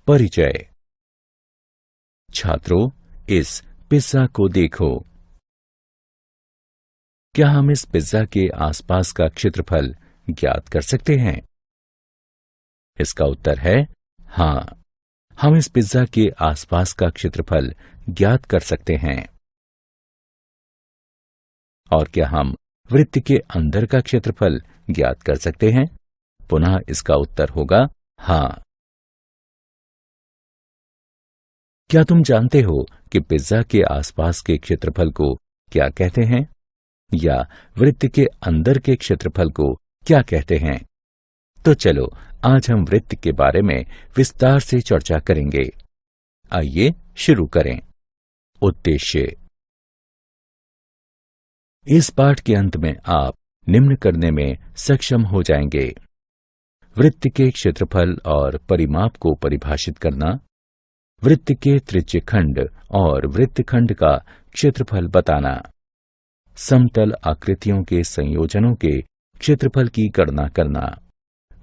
परिचय। छात्रों, इस पिज्जा को देखो। क्या हम इस पिज्जा के आसपास का क्षेत्रफल ज्ञात कर सकते हैं? इसका उत्तर है हाँ, हम इस पिज्जा के आसपास का क्षेत्रफल ज्ञात कर सकते हैं। और क्या हम वृत्त के अंदर का क्षेत्रफल ज्ञात कर सकते हैं? पुनः इसका उत्तर होगा हाँ। क्या तुम जानते हो कि पिज्जा के आसपास के क्षेत्रफल को क्या कहते हैं, या वृत्त के अंदर के क्षेत्रफल को क्या कहते हैं? तो चलो आज हम वृत्त के बारे में विस्तार से चर्चा करेंगे। आइए शुरू करें। उद्देश्य। इस पाठ के अंत में आप निम्न करने में सक्षम हो जाएंगे: वृत्त के क्षेत्रफल और परिमाप को परिभाषित करना, वृत्त के त्रिज्यखंड और वृत्तखंड का क्षेत्रफल बताना, समतल आकृतियों के संयोजनों के क्षेत्रफल की गणना करना,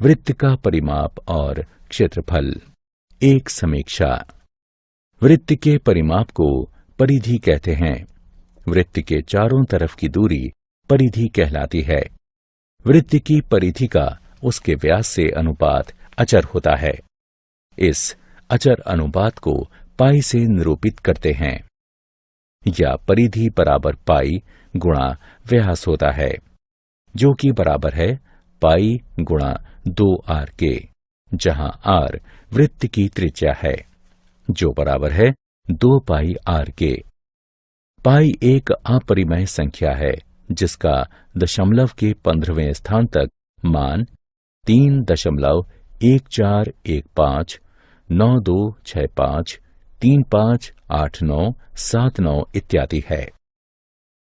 वृत्त का परिमाप और क्षेत्रफल। एक समीक्षा। वृत्त के परिमाप को परिधि कहते हैं। वृत्त के चारों तरफ की दूरी परिधि कहलाती है। वृत्त की परिधि का उसके व्यास से अनुपात अचर होता है। इस अचर अनुपात को पाई से निरूपित करते हैं, या परिधि बराबर पाई गुणा व्यास होता है, जो कि बराबर है पाई गुणा 2r के, जहां r वृत्त की त्रिज्या है, जो बराबर है 2 पाई r के। पाई एक अपरिमेय संख्या है जिसका दशमलव के 15वें स्थान तक मान 3.1415, 9265, 358979 इत्यादि है।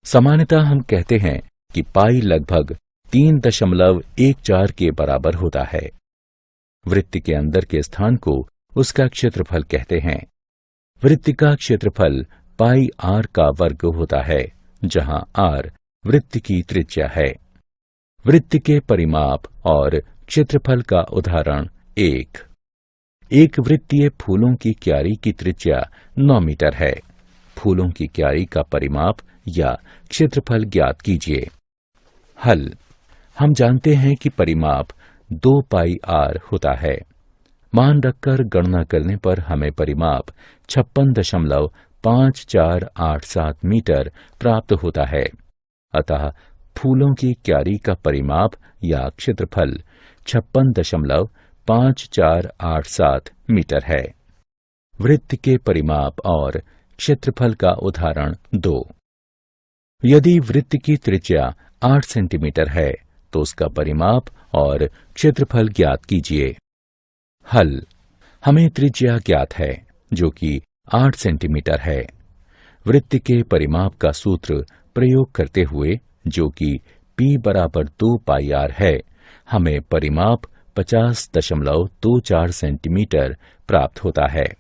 सामान्यतः हम कहते हैं कि पाई लगभग 3.14 के बराबर होता है। वृत्त के अंदर के स्थान को उसका क्षेत्रफल कहते हैं। वृत्त का क्षेत्रफल पाई r का वर्ग होता है, जहां r वृत्त की त्रिज्या है। वृत्त के परिमाप और क्षेत्रफल का उदाहरण। एक वृत्तीय फूलों की क्यारी की त्रिज्या 9 मीटर है। फूलों की क्यारी का परिमाप या क्षेत्रफल ज्ञात कीजिए। हल। हम जानते हैं कि परिमाप 2 पाई r होता है। मान रखकर गणना करने पर हमें परिमाप 56.5487 मीटर प्राप्त होता है। अतः फूलों की क्यारी का परिमाप या क्षेत्रफल 56.5487 मीटर है। वृत्त के परिमाप और क्षेत्रफल का उदाहरण 2। यदि वृत्त की त्रिज्या 8 सेंटीमीटर है तो उसका परिमाप और क्षेत्रफल ज्ञात कीजिए। हल। हमें त्रिज्या ज्ञात है, जो कि 8 सेंटीमीटर है। वृत्त के परिमाप का सूत्र प्रयोग करते हुए, जो कि P बराबर 2 पाई r है, हमें परिमाप 50.24 सेंटीमीटर प्राप्त होता है।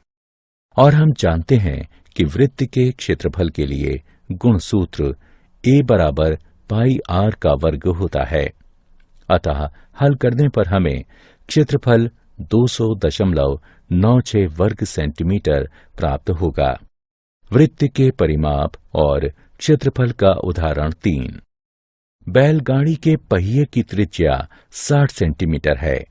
और हम जानते हैं कि वृत्त के क्षेत्रफल के लिए गुणसूत्र A बराबर पाई r का वर्ग होता है। अतः हल करने पर हमें क्षेत्रफल 200.96 वर्ग सेंटीमीटर प्राप्त होगा। वृत्त के परिमाप और क्षेत्रफल का उदाहरण 3। बैलगाड़ी के पहिए की त्रिज्या 60 सेंटीमीटर है।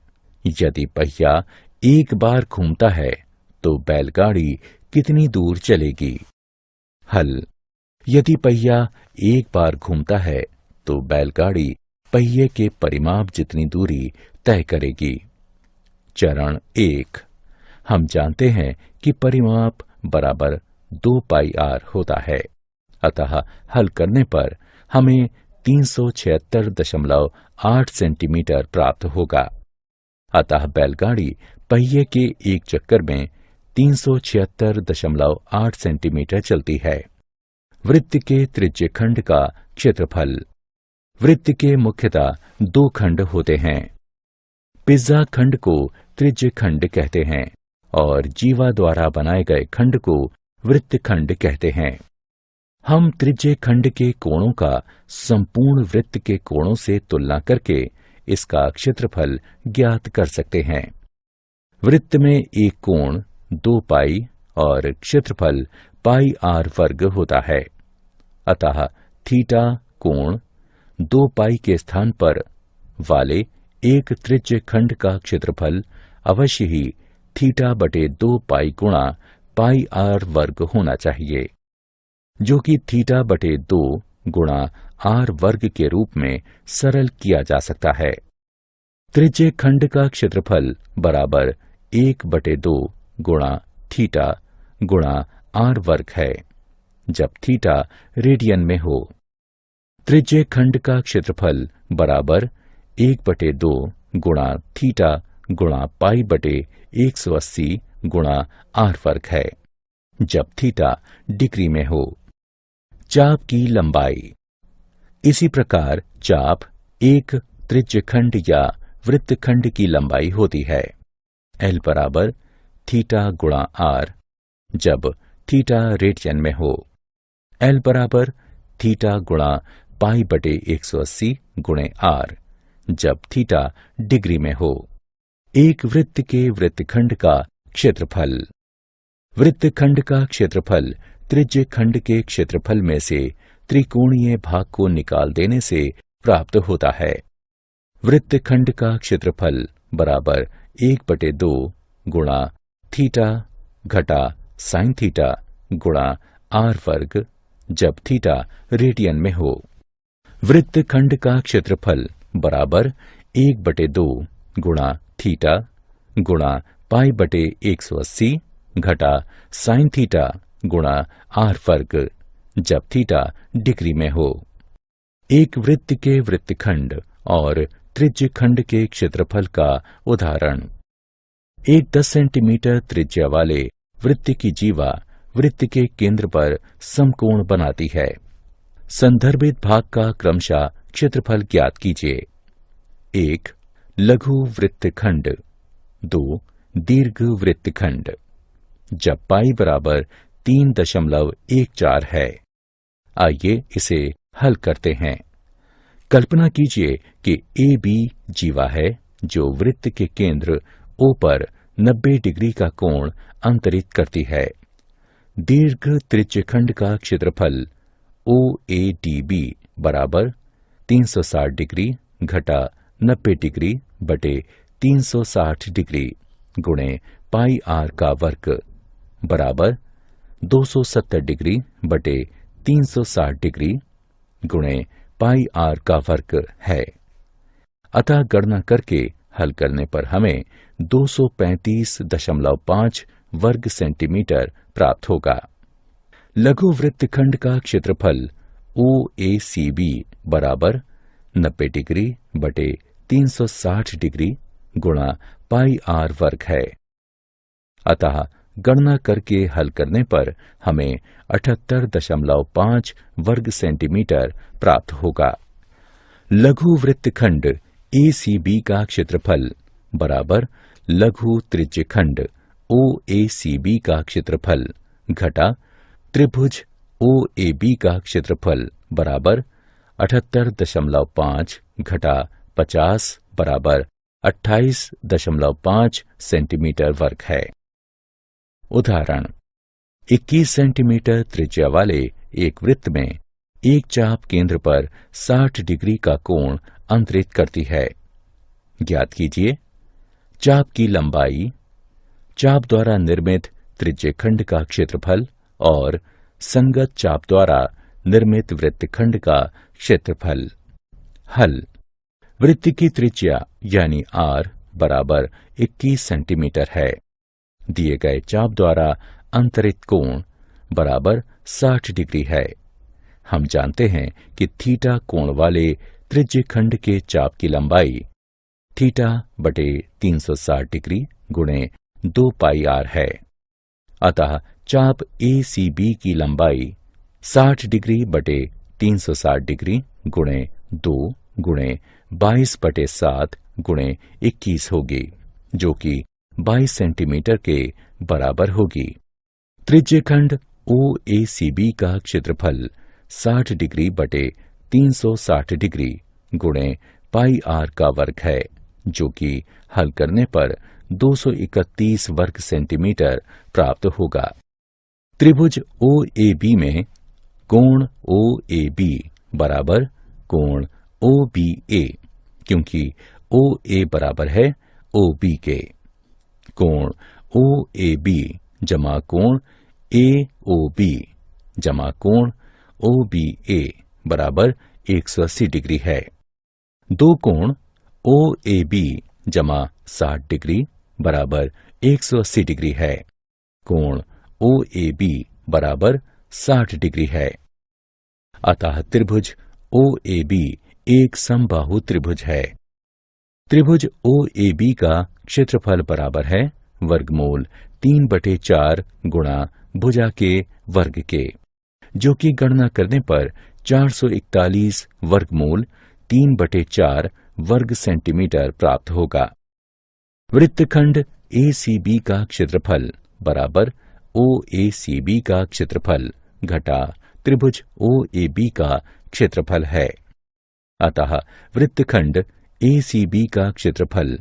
यदि पहिया एक बार घूमता है तो बैलगाड़ी कितनी दूर चलेगी? हल। यदि पहिया एक बार घूमता है तो बैलगाड़ी पहिए के परिमाप जितनी दूरी तय करेगी। चरण 1। हम जानते हैं कि परिमाप बराबर 2 पाई r होता है। अतः हल करने पर हमें 376.8 सेंटीमीटर प्राप्त होगा। अतः बैलगाड़ी पहिए के एक चक्कर में 376.8 सेंटीमीटर चलती है। वृत्त के त्रिज्यखंड का क्षेत्रफल। वृत्त के मुख्यतः 2 खंड होते हैं। पिज्जा खंड को त्रिज्यखंड कहते हैं और जीवा द्वारा बनाए गए खंड को वृत्तखंड कहते हैं। हम त्रिज्यखंड के कोणों का संपूर्ण वृत्त के कोणों से तुलना करके इसका क्षेत्रफल ज्ञात कर सकते हैं। वृत्त में एक कोण 2 पाई और क्षेत्रफल पाई आर वर्ग होता है। अतः थीटा कोण 2 पाई के स्थान पर वाले एक त्रिज्य खंड का क्षेत्रफल अवश्य ही थीटा बटे 2 पाई गुणा पाई आर वर्ग होना चाहिए, जो कि थीटा बटे 2 गुणा आर वर्ग के रूप में सरल किया जा सकता है। त्रिज्य खंड का क्षेत्रफल बराबर 1/2 गुणा थीटा गुणा आर वर्ग है, जब थीटा रेडियन में हो। त्रिज्य खंड का क्षेत्रफल बराबर 1/2 गुणा थीटा गुणा पाई बटे 180 गुणा आर वर्ग है, जब थीटा डिग्री में हो। चाप की लंबाई। इसी प्रकार चाप एक त्रिज्यखंड या वृत्तखंड की लंबाई होती है। एल बराबर थीटा गुणा आर, जब थीटा रेडियन में हो। एल बराबर थीटा गुणा पाई बटे 180 गुणे आर, जब थीटा डिग्री में हो। एक वृत्त के वृत्तखंड का क्षेत्रफल। वृत्तखंड का क्षेत्रफल त्रिज्यखंड के क्षेत्रफल में से त्रिकोणीय भाग को निकाल देने से प्राप्त होता है। वृत्तखंड का क्षेत्रफल बराबर 1/2 गुणा थीटा घटा साइन थीटा गुणा आर वर्ग, जब थीटा रेडियन में हो। वृत्तखंड का क्षेत्रफल बराबर 1/2 गुणा थीटा गुणा पाई बटे 180 घटा साइन थीटा गुणा आर वर्ग, जब थीटा डिग्री में हो। एक वृत्त के वृत्तखंड और त्रिज्यखंड के क्षेत्रफल का उदाहरण। एक 10 सेंटीमीटर त्रिज्या वाले वृत्त की जीवा वृत्त के केंद्र पर समकोण बनाती है। संदर्भित भाग का क्रमशः क्षेत्रफल ज्ञात कीजिए। 1 लघु वृत्तखंड, 2 दीर्घ वृत्तखंड, जब पाई बराबर 3.14 है। आइए इसे हल करते हैं। कल्पना कीजिए कि ए बी जीवा है जो वृत्त के केंद्र ओ पर 90 डिग्री का कोण अंतरित करती है। दीर्घ त्रिज्यखंड का क्षेत्रफल ओ ए डी बी बराबर 360 डिग्री घटा 90 डिग्री बटे 360 डिग्री गुणे पाई आर का वर्ग बराबर 270 डिग्री बटे 360 डिग्री गुणे पाई आर का वर्ग है। अतः गणना करके हल करने पर हमें 235.5 वर्ग सेंटीमीटर प्राप्त होगा। लघु वृत्तखंड का क्षेत्रफल ओ ए सी बी बराबर 90 डिग्री बटे 360 डिग्री गुणा पाई आर वर्ग है। अतः गणना करके हल करने पर हमें 78.5 वर्ग सेंटीमीटर प्राप्त होगा। लघु वृत्तखंड ए सी बी का क्षेत्रफल बराबर लघु त्रिज्यखंड ओ ए सी बी का क्षेत्रफल घटा त्रिभुज ओ ए बी का क्षेत्रफल बराबर 78.5 घटा 50 बराबर 28.5 सेंटीमीटर वर्ग है। उदाहरण 21 सेंटीमीटर त्रिज्या वाले एक वृत्त में एक चाप केंद्र पर 60 डिग्री का कोण अंतरित करती है। ज्ञात कीजिए चाप की लंबाई, चाप द्वारा निर्मित त्रिज्यखंड का क्षेत्रफल और संगत चाप द्वारा निर्मित वृत्तखंड का क्षेत्रफल। हल। वृत्त की त्रिज्या यानी आर बराबर 21 सेंटीमीटर है। दिए गए चाप द्वारा अंतरित कोण बराबर 60 डिग्री है। हम जानते हैं कि थीटा कोण वाले त्रिज्यखंड के चाप की लंबाई थीटा बटे 360 डिग्री गुणे 2 पाई आर है। अतः चाप ए सी बी की लंबाई 60 डिग्री बटे 360 डिग्री गुणे 2 गुणे 22/7 गुणे 21 होगी, जो कि 22 सेंटीमीटर के बराबर होगी। त्रिज्यखंड ओ ए सी बी का क्षेत्रफल 60 डिग्री बटे 360 डिग्री गुणे पाई आर का वर्ग है, जो कि हल करने पर 231 वर्ग सेंटीमीटर प्राप्त होगा। त्रिभुज OAB में कोण OAB बराबर कोण OBA, क्योंकि OA बराबर है OB के। कोण OAB जमा कोण AOB जमा कोण OBA बराबर 180 डिग्री है। दो कोण OAB जमा 60 डिग्री बराबर 180 डिग्री है। कोण OAB बराबर 60 डिग्री है। अतः त्रिभुज OAB एक समबाहु त्रिभुज है। त्रिभुज OAB का क्षेत्रफल बराबर है वर्गमूल 3/4 गुणा भुजा के वर्ग के, जो कि गणना करने पर 441 वर्गमूल 3/4 वर्ग सेंटीमीटर प्राप्त होगा। वृत्तखंड ACB का क्षेत्रफल बराबर OACB का क्षेत्रफल घटा त्रिभुज OAB का क्षेत्रफल है। अतः वृत्तखंड ACB का क्षेत्रफल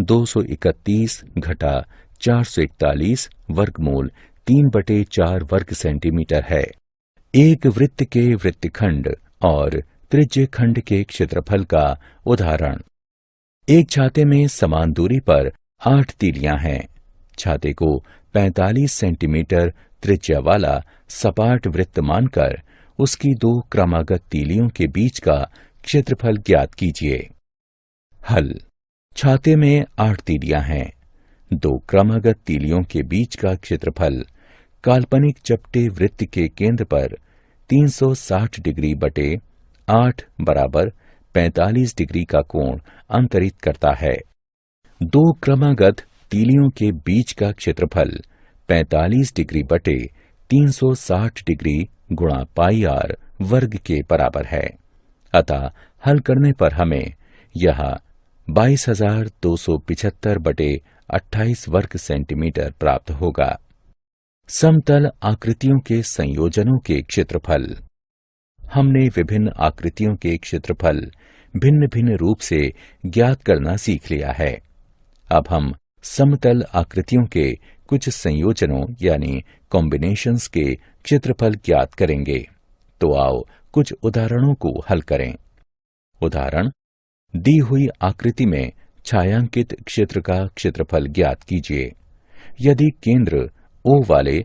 231 घटा 441 वर्गमूल 3/4 वर्ग सेंटीमीटर है। एक वृत्त के वृत्तखंड और त्रिज्य खंड के क्षेत्रफल का उदाहरण। एक छाते में समान दूरी पर 8 तीलियां हैं। छाते को 45 सेंटीमीटर त्रिज्या वाला सपाट वृत्त मानकर उसकी दो क्रमागत तीलियों के बीच का क्षेत्रफल ज्ञात कीजिए। हल। छाते में 8 तीलियां हैं। दो क्रमागत तीलियों के बीच का क्षेत्रफल काल्पनिक चपटे वृत्त के केंद्र पर 360 डिग्री बटे 8 बराबर 45 डिग्री का कोण अंतरित करता है। दो क्रमागत तीलियों के बीच का क्षेत्रफल 45 डिग्री बटे 360 डिग्री गुणा पाई r वर्ग के बराबर है। अतः हल करने पर हमें यह 22,275 बटे 28 वर्ग सेंटीमीटर प्राप्त होगा। समतल आकृतियों के संयोजनों के क्षेत्रफल। हमने विभिन्न आकृतियों के क्षेत्रफल भिन्न भिन्न रूप से ज्ञात करना सीख लिया है। अब हम समतल आकृतियों के कुछ संयोजनों यानी कॉम्बिनेशंस के क्षेत्रफल ज्ञात करेंगे। तो आओ कुछ उदाहरणों को हल करें। उदाहरण: दी हुई आकृति में छायांकित क्षेत्र का क्षेत्रफल ज्ञात कीजिए। यदि केंद्र O वाले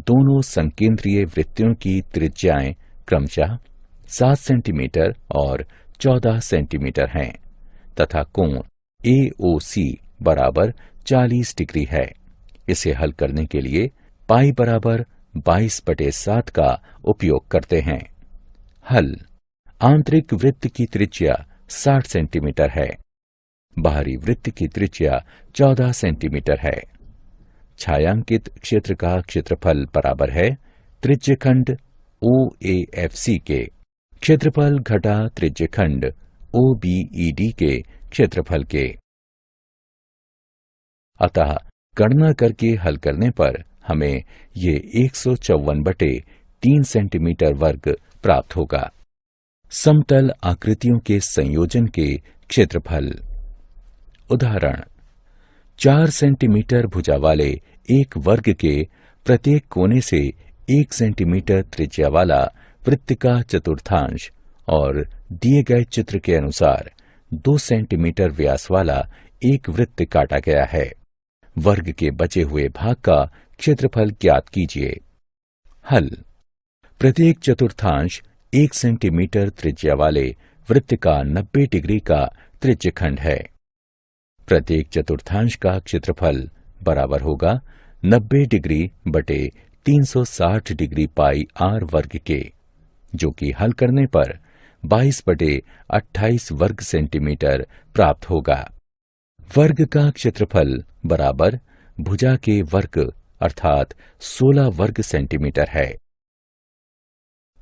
दोनों संकेंद्रीय वृत्तों की त्रिज्याएं क्रमशः 7 सेंटीमीटर और 14 सेंटीमीटर हैं तथा कोण AOC बराबर 40 डिग्री है, इसे हल करने के लिए पाई बराबर 22/7 का उपयोग करते हैं। हल। आंतरिक वृत्त की त्रिज्या 60 सेंटीमीटर है। बाहरी वृत्त की त्रिज्या 14 सेंटीमीटर है। छायांकित क्षेत्र का क्षेत्रफल बराबर है त्रिज्यखंड OAFC के क्षेत्रफल घटा त्रिज्यखंड OBED के क्षेत्रफल के। अतः गणना करके हल करने पर हमें ये 154/3 सेंटीमीटर वर्ग प्राप्त होगा। समतल आकृतियों के संयोजन के क्षेत्रफल। उदाहरण: 4 सेंटीमीटर भुजा वाले एक वर्ग के प्रत्येक कोने से 1 सेंटीमीटर त्रिज्या वाला वृत्त का चतुर्थांश और दिए गए चित्र के अनुसार 2 सेंटीमीटर व्यास वाला एक वृत्त काटा गया है। वर्ग के बचे हुए भाग का क्षेत्रफल ज्ञात कीजिए। हल। प्रत्येक चतुर्थांश 1 सेंटीमीटर त्रिज्या वाले वृत्त का 90 डिग्री का त्रिज्यखंड है। प्रत्येक चतुर्थांश का क्षेत्रफल बराबर होगा 90 डिग्री बटे 360 डिग्री पाई r वर्ग के, जो कि हल करने पर 22/28 वर्ग सेंटीमीटर प्राप्त होगा। वर्ग का क्षेत्रफल बराबर भुजा के वर्ग अर्थात 16 वर्ग सेंटीमीटर है।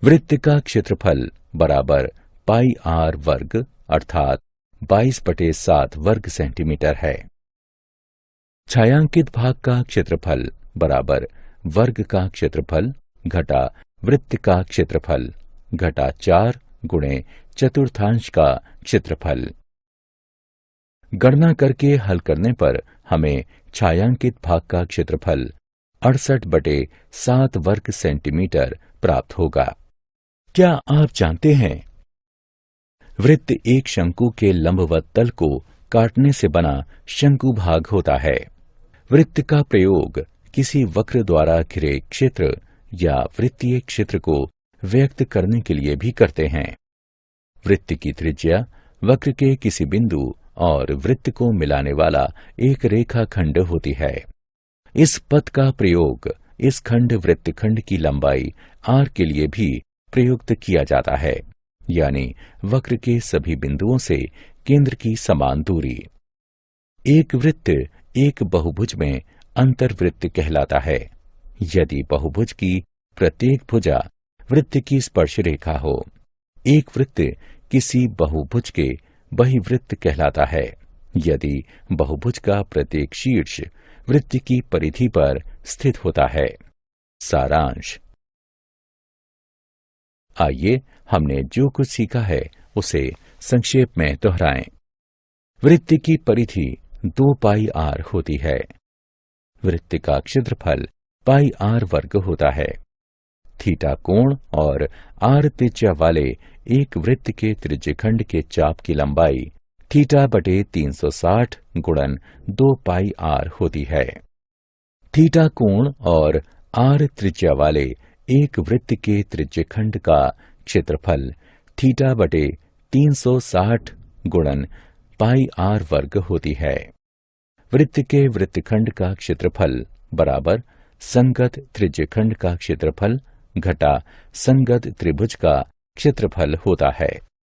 वृत्त का क्षेत्रफल बराबर पाई r वर्ग अर्थात 22/7 वर्ग सेंटीमीटर है। छायांकित भाग का क्षेत्रफल बराबर वर्ग का क्षेत्रफल घटा वृत्त का क्षेत्रफल घटा 4 गुणे चतुर्थांश का क्षेत्रफल। गणना करके हल करने पर हमें छायांकित भाग का क्षेत्रफल 68/7 वर्ग सेंटीमीटर प्राप्त होगा। क्या आप जानते हैं, वृत्त एक शंकु के लंबवत तल को काटने से बना शंकु भाग होता है। वृत्त का प्रयोग किसी वक्र द्वारा घिरे क्षेत्र या वृत्तीय क्षेत्र को व्यक्त करने के लिए भी करते हैं। वृत्त की त्रिज्या वक्र के किसी बिंदु और वृत्त को मिलाने वाला एक रेखाखंड होती है। इस पथ का प्रयोग इस खंड वृत्तखंड की लंबाई r के लिए भी प्रयुक्त किया जाता है, यानी वक्र के सभी बिंदुओं से केंद्र की समान दूरी। एक वृत्त एक बहुभुज में अंतर्वृत्त कहलाता है यदि बहुभुज की प्रत्येक भुजा वृत्त की स्पर्श रेखा हो। एक वृत्त किसी बहुभुज के बहिवृत्त कहलाता है यदि बहुभुज का प्रत्येक शीर्ष वृत्त की परिधि पर स्थित होता है। सारांश। आइए हमने जो कुछ सीखा है उसे संक्षेप में दोहराएं। वृत्त की परिधि 2πr होती है। वृत्त का क्षेत्रफल πr वर्ग होता है। थीटा कोण और r त्रिज्या वाले एक वृत्त के त्रिज्यखंड के चाप की लंबाई θ/360 गुणन 2πr होती है। थीटा कोण और r त्रिज्या वाले एक वृत्त के त्रिज्यखंड का क्षेत्रफल θ/360 गुणन πr वर्ग होती है। वृत्त के वृत्तखंड का क्षेत्रफल बराबर संगत त्रिज्यखंड का क्षेत्रफल घटा संगत त्रिभुज का क्षेत्रफल होता है।